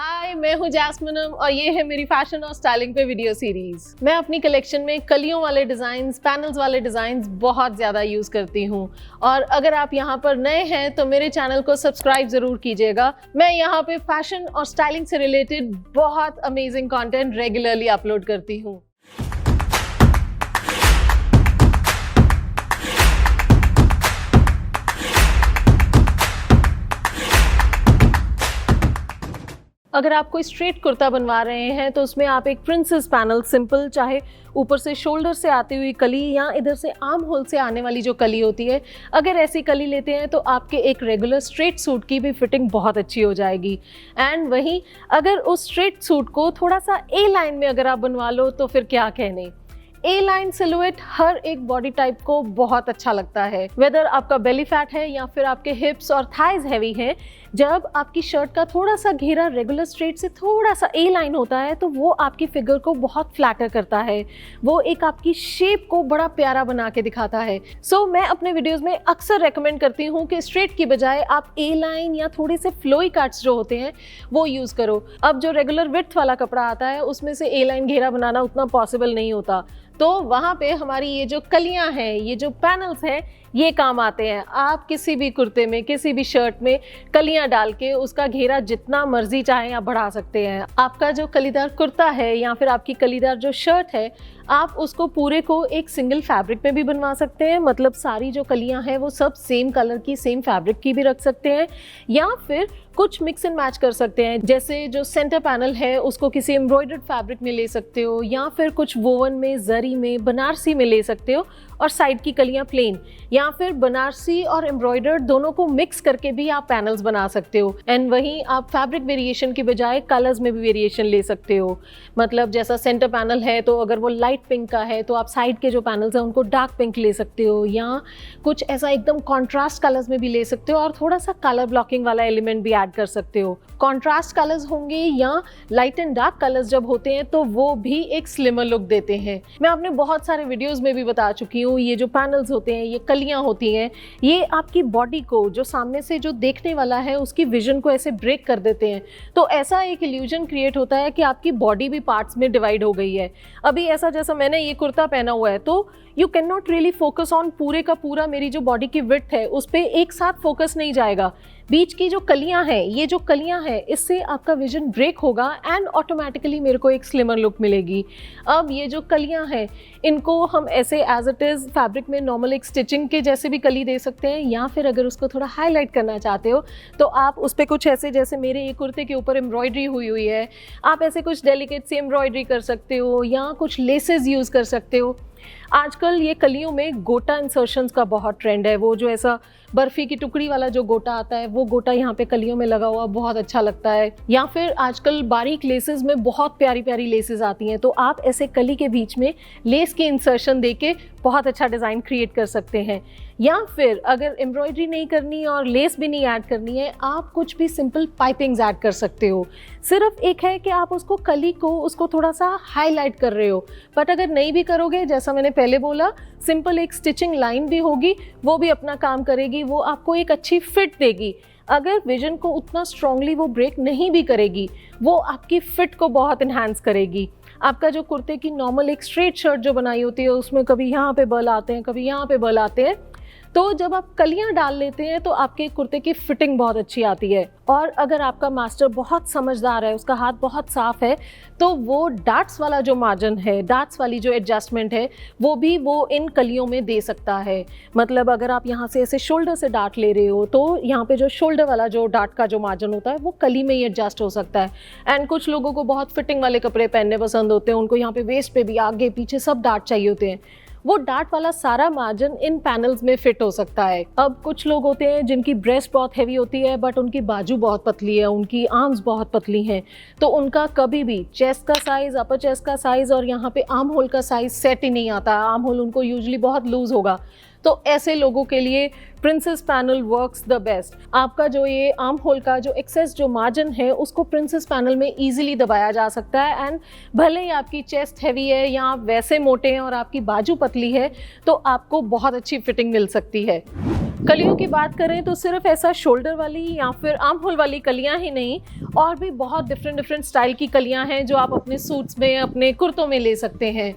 हाय, मैं हूँ जैस्मिनम और ये है मेरी फैशन और स्टाइलिंग पे वीडियो सीरीज। मैं अपनी कलेक्शन में कलियों वाले डिजाइन्स, पैनल्स वाले डिजाइन्स बहुत ज्यादा यूज करती हूँ। और अगर आप यहाँ पर नए हैं तो मेरे चैनल को सब्सक्राइब जरूर कीजिएगा। मैं यहाँ पे फैशन और स्टाइलिंग से रिलेटेड बहुत अमेजिंग कंटेंट रेगुलरली अपलोड करती हूँ। अगर आप कोई स्ट्रेट कुर्ता बनवा रहे हैं तो उसमें आप एक प्रिंसेस पैनल सिंपल, चाहे ऊपर से शोल्डर से आती हुई कली या इधर से आर्म होल से आने वाली जो कली होती है, अगर ऐसी कली लेते हैं तो आपके एक रेगुलर स्ट्रेट सूट की भी फिटिंग बहुत अच्छी हो जाएगी। एंड वहीं अगर उस स्ट्रेट सूट को थोड़ा सा ए लाइन में अगर आप बनवा लो तो फिर क्या कहने। ए लाइन सिलुएट हर एक बॉडी टाइप को बहुत अच्छा लगता है, वेदर आपका बेली फैट है या फिर आपके हिप्स और थाइज हैवी हैं। जब आपकी शर्ट का थोड़ा सा घेरा रेगुलर स्ट्रेट से थोड़ा सा ए लाइन होता है तो वो आपकी फिगर को बहुत फ्लैटर करता है, वो एक आपकी शेप को बड़ा प्यारा बना के दिखाता है। सो मैं अपने वीडियोस में अक्सर रेकमेंड करती हूँ कि स्ट्रेट की बजाय आप ए लाइन या थोड़े से फ्लोई कट्स जो होते हैं वो यूज़ करो। अब जो रेगुलर विड्थ वाला कपड़ा आता है उसमें से ए लाइन घेरा बनाना उतना पॉसिबल नहीं होता, तो वहाँ पे हमारी ये जो कलियाँ हैं, ये जो पैनल्स हैं, ये काम आते हैं। आप किसी भी कुर्ते में, किसी भी शर्ट में कलियाँ डाल के उसका घेरा जितना मर्जी चाहें आप बढ़ा सकते हैं। आपका जो कलीदार कुर्ता है या फिर आपकी कलीदार जो शर्ट है, आप उसको पूरे को एक सिंगल फैब्रिक में भी बनवा सकते हैं, मतलब सारी जो कलियाँ हैं वो सब सेम कलर की, सेम फैब्रिक की भी रख सकते हैं, या फिर कुछ मिक्स एंड मैच कर सकते हैं। जैसे जो सेंटर पैनल है उसको किसी एम्ब्रॉयडर्ड फैब्रिक में ले सकते हो, या फिर कुछ वोवन में, जरी में, बनारसी में ले सकते हो, और साइड की कलियां प्लेन, या फिर बनारसी और एम्ब्रॉयडर्ड दोनों को मिक्स करके भी आप पैनल्स बना सकते हो। एंड वहीं आप फैब्रिक वेरिएशन की बजाय कलर्स में भी वेरिएशन ले सकते हो। मतलब जैसा सेंटर पैनल है तो अगर वो लाइट पिंक का है तो आप साइड के जो पैनल्स हैं उनको डार्क पिंक ले सकते हो, या कुछ ऐसा एकदम कॉन्ट्रास्ट कलर्स में भी ले सकते हो, और थोड़ा सा कलर ब्लॉकिंग वाला एलिमेंट भी ऐड कर सकते हो। कॉन्ट्रास्ट कलर्स होंगे या लाइट एंड डार्क कलर्स जब होते हैं तो वो भी एक स्लिमर लुक देते हैं। मैं अपने बहुत सारे वीडियोस में भी बता चुकी हूँ, ये जो पैनल्स होते हैं, ये कलियां होती हैं, ये आपकी बॉडी को, जो सामने से जो देखने वाला है उसकी विजन को ऐसे ब्रेक कर देते हैं। तो ऐसा एक इल्यूजन क्रिएट होता है कि आपकी बॉडी भी पार्ट्स में डिवाइड हो गई है। अभी ऐसा जैसा मैंने ये कुर्ता पहना हुआ है तो you can not really focus on पूरे का पूरा मेरी जो बॉडी की विड्थ है उस पर एक साथ फोकस नहीं जाएगा। बीच की जो कलियां हैं, ये जो कलियां हैं, इससे आपका विजन ब्रेक होगा एंड ऑटोमेटिकली मेरे को एक स्लिमर लुक मिलेगी। अब ये जो कलियां हैं इनको हम ऐसे एज इट इज़ फैब्रिक में नॉर्मल एक स्टिचिंग के जैसे भी कली दे सकते हैं, या फिर अगर उसको थोड़ा हाईलाइट करना चाहते हो तो आप उस पर कुछ ऐसे, जैसे मेरे ये कुर्ते के ऊपर एम्ब्रॉयडरी हुई है, आप ऐसे कुछ डेलिकेट सी एम्ब्रॉयडरी कर सकते हो, या कुछ लेसेस यूज़ कर सकते हो। आजकल ये कलियों में गोटा इंसर्शंस का बहुत ट्रेंड है। वो जो ऐसा बर्फी की टुकड़ी वाला जो गोटा आता है, वो गोटा यहाँ पे कलियों में लगा हुआ बहुत अच्छा लगता है। या फिर आजकल बारीक लेसेस में बहुत प्यारी प्यारी लेसेस आती हैं, तो आप ऐसे कली के बीच में लेस की इंसर्शन देके बहुत अच्छा डिज़ाइन क्रिएट कर सकते हैं। या फिर अगर एम्ब्रॉयडरी नहीं करनी और लेस भी नहीं ऐड करनी है, आप कुछ भी सिंपल पाइपिंग्स ऐड कर सकते हो। सिर्फ एक है कि आप उसको कली को, उसको थोड़ा सा हाईलाइट कर रहे हो, बट अगर नहीं भी करोगे, जैसा मैंने पहले बोला, सिंपल एक स्टिचिंग लाइन भी होगी, वो भी अपना काम करेगी, वो आपको एक अच्छी फिट देगी। अगर विजन को उतना स्ट्रांगली वो ब्रेक नहीं भी करेगी, वो आपकी फिट को बहुत इन्हांस करेगी। आपका जो कुर्ते की नॉर्मल एक स्ट्रेट शर्ट जो बनाई होती है उसमें कभी यहाँ पे बल आते हैं, कभी यहाँ पे बल आते हैं, तो जब आप कलियां डाल लेते हैं तो आपके कुर्ते की फिटिंग बहुत अच्छी आती है। और अगर आपका मास्टर बहुत समझदार है, उसका हाथ बहुत साफ है, तो वो डार्ट्स वाला जो मार्जिन है, डार्ट्स वाली जो एडजस्टमेंट है, वो भी वो इन कलियों में दे सकता है। मतलब अगर आप यहाँ से ऐसे शोल्डर से डार्ट ले रहे हो तो यहाँ पे जो शोल्डर वाला जो डार्ट का जो मार्जिन होता है वो कली में ही एडजस्ट हो सकता है। एंड कुछ लोगों को बहुत फिटिंग वाले कपड़े पहनने पसंद होते हैं, उनको यहाँ पे वेस्ट पे भी, आगे पीछे सब डार्ट चाहिए होते हैं, वो डार्ट वाला सारा मार्जिन इन पैनल्स में फिट हो सकता है। अब कुछ लोग होते हैं जिनकी ब्रेस्ट बहुत हैवी होती है बट उनकी बाजू बहुत पतली है, उनकी आर्म्स बहुत पतली हैं, तो उनका कभी भी चेस्ट का साइज, अपर चेस्ट का साइज और यहाँ पे आर्म होल का साइज सेट ही नहीं आता। आर्म होल उनको यूजुअली बहुत लूज होगा, तो ऐसे लोगों के लिए princess panel works the best. आपका जो ये आर्म होल का जो एक्सेस जो मार्जिन है उसको प्रिंसेस पैनल में इजीली दबाया जा सकता है। एंड भले ही आपकी चेस्ट हैवी है या आप वैसे मोटे हैं और आपकी बाजू पतली है, तो आपको बहुत अच्छी फिटिंग मिल सकती है। कलियों की बात करें तो सिर्फ ऐसा शोल्डर वाली या फिर आर्म होल वाली कलियां ही नहीं, और भी बहुत डिफरेंट स्टाइल की कलियां हैं जो आप अपने सूट्स में, अपने कुर्तों में ले सकते हैं।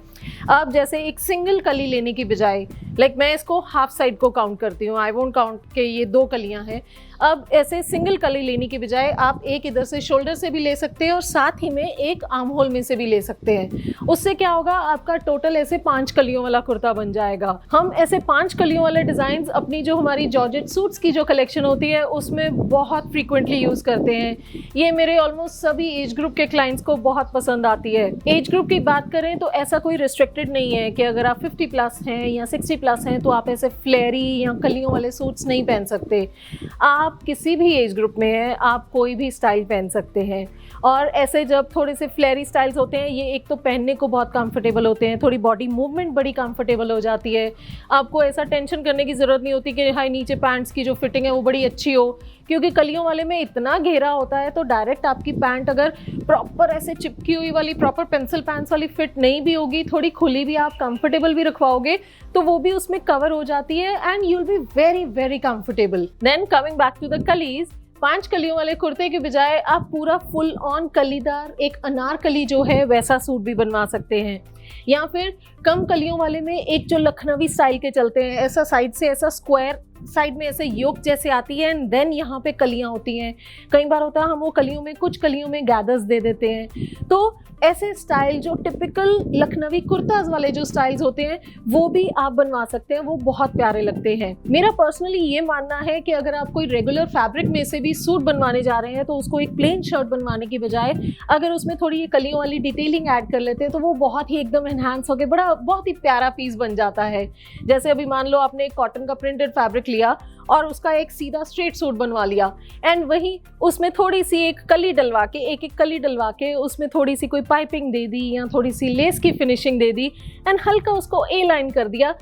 अब जैसे एक सिंगल कली लेने की बजाय, मैं इसको हाफ साइड को काउंट करती हूँ, आई वोंट काउंट के ये 2 कलियां हैं। अब ऐसे सिंगल कली लेने की बजाय आप एक इधर से शोल्डर से भी ले सकते हैं और साथ ही में एक आर्म होल में से भी ले सकते हैं। उससे क्या होगा, आपका टोटल ऐसे 5 कलियों वाला कुर्ता बन जाएगा। हम ऐसे 5 कलियों वाले डिजाइन अपनी जो हमारी जॉर्जेट सूट्स की जो कलेक्शन होती है उसमें बहुत फ्रीक्वेंटली यूज करते हैं। ये मेरे ऑलमोस्ट सभी एज ग्रुप के क्लाइंट्स को बहुत पसंद आती है। एज ग्रुप की बात करें तो ऐसा कोई रिस्ट्रिक्टेड नहीं है कि अगर आप 50 प्लस हैं या 60 प्लस हैं तो आप ऐसे फ्लेयरी या कलियों वाले सूट्स नहीं पहन सकते। आप किसी भी एज ग्रुप में हैं, आप कोई भी स्टाइल पहन सकते हैं। और ऐसे जब थोड़े से फ्लेयरी स्टाइल्स होते हैं, ये एक तो पहनने को बहुत कंफर्टेबल होते हैं, थोड़ी बॉडी मूवमेंट बड़ी कंफर्टेबल हो जाती है। आपको ऐसा टेंशन करने की ज़रूरत नहीं होती कि हाई नीचे पैंट्स की जो फिटिंग है वो बड़ी अच्छी हो, क्योंकि कलियों वाले में इतना घेरा होता है तो डायरेक्ट आपकी पैंट अगर प्रॉपर ऐसे चिपकी हुई वाली प्रॉपर पेंसिल पैंट्स वाली फिट नहीं भी होगी, थोड़ी खुली भी आप कंफर्टेबल भी रखवाओगे तो वो भी उसमें कवर हो जाती है and you will be very very comfortable. Then coming back to the कलीज, 5 कलियों वाले कुर्ते के बजाय आप पूरा फुल ऑन कलीदार एक अनारकली जो है वैसा सूट भी बनवा सकते हैं, या फिर कम कलियों वाले में एक जो लखनवी स्टाइल के चलते हैं, ऐसा साइड से ऐसा स्क्वायर साइड में ऐसे योक जैसे आती है एंड देन यहाँ पे कलियां होती हैं। कई बार होता है हम वो कलियों में, कुछ कलियों में गैदर्स दे देते हैं। तो ऐसे स्टाइल जो टिपिकल लखनवी कुर्ताज वाले जो स्टाइल्स होते हैं वो भी आप बनवा सकते हैं, वो बहुत प्यारे लगते हैं। मेरा पर्सनली ये मानना है कि अगर आप कोई रेगुलर फैब्रिक में से भी सूट बनवाने जा रहे हैं तो उसको एक प्लेन शर्ट बनवाने की बजाय अगर उसमें थोड़ी ये कलियों वाली डिटेलिंग ऐड कर लेते हैं तो वो बहुत ही एकदम एनहांस होकर बहुत ही प्यारा पीस बन जाता है। जैसे अभी मान लो आपने एक कॉटन का प्रिंटेड फैब्रिक लिया और उसका एक सीधा स्ट्रेट सूट बनवा लिया एंड वही उसमें थोड़ी सी एक कली डलवा के, एक कली डलवा के उसमें थोड़ी सी कोई पाइपिंग दे दी या थोड़ी सी लेस की फिनिशिंग दे दी एंड हल्का उसको ए लाइन कर दिया,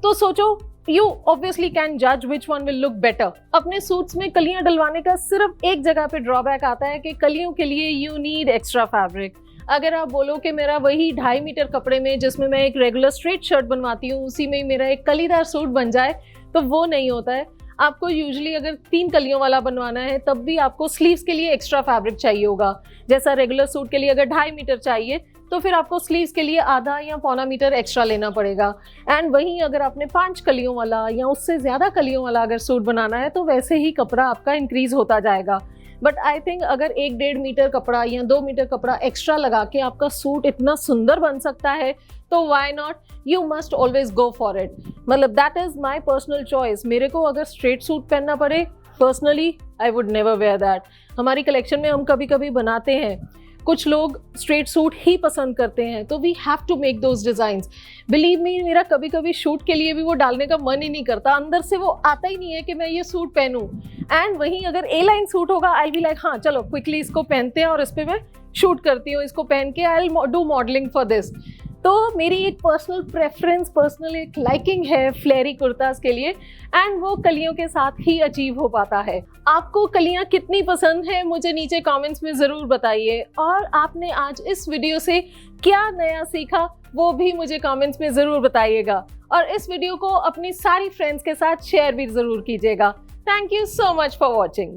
तो सोचो यू ऑब्वियसली कैन जज which one will look better. अपने सूट्स में कलियां डलवाने का सिर्फ एक जगह पे ड्रॉबैक आता है कि कलियों के लिए यू नीड एक्स्ट्रा फैब्रिक। अगर आप बोलो कि मेरा वही 2.5 मीटर कपड़े में जिसमें मैं एक रेगुलर स्ट्रेट शर्ट बनवाती हूँ उसी में मेरा एक कलीदार सूट बन जाए, तो वो नहीं होता है। आपको यूजुअली अगर 3 कलियों वाला बनवाना है तब भी आपको स्लीव्स के लिए एक्स्ट्रा फैब्रिक चाहिए होगा। जैसा रेगुलर सूट के लिए अगर 2.5 मीटर चाहिए तो फिर आपको स्लीव्स के लिए आधा या पौना मीटर एक्स्ट्रा लेना पड़ेगा। एंड वहीं अगर आपने 5 कलियों वाला या उससे ज़्यादा कलियों वाला अगर सूट बनाना है तो वैसे ही कपड़ा आपका इंक्रीज होता जाएगा। बट आई थिंक अगर 1-1.5 मीटर कपड़ा या 2 मीटर कपड़ा एक्स्ट्रा लगा के आपका सूट इतना सुंदर बन सकता है तो why not, you must always go for it. मतलब that is my personal choice. मेरे को अगर स्ट्रेट सूट पहनना पड़े personally I would never wear that. हमारी कलेक्शन में हम कभी कभी बनाते हैं, कुछ लोग स्ट्रेट सूट ही पसंद करते हैं तो we have to make those designs. Believe me, मेरा कभी कभी शूट के लिए भी वो डालने का मन ही नहीं करता, अंदर से वो आता ही नहीं है कि मैं ये सूट पहनूं। एंड वहीं अगर ए लाइन सूट होगा आई बी लाइक हाँ चलो क्विकली इसको पहनते हैं और इस पर मैं शूट करती हूँ, इसको पहन के I will do modelling for this. तो मेरी एक पर्सनल प्रेफरेंस, पर्सनल एक लाइकिंग है फ्लेयरी कुर्तास के लिए एंड वो कलियों के साथ ही अचीव हो पाता है। आपको कलियां कितनी पसंद है मुझे नीचे कमेंट्स में ज़रूर बताइए, और आपने आज इस वीडियो से क्या नया सीखा वो भी मुझे कमेंट्स में ज़रूर बताइएगा, और इस वीडियो को अपनी सारी फ्रेंड्स के साथ शेयर भी ज़रूर कीजिएगा। Thank you so much for watching.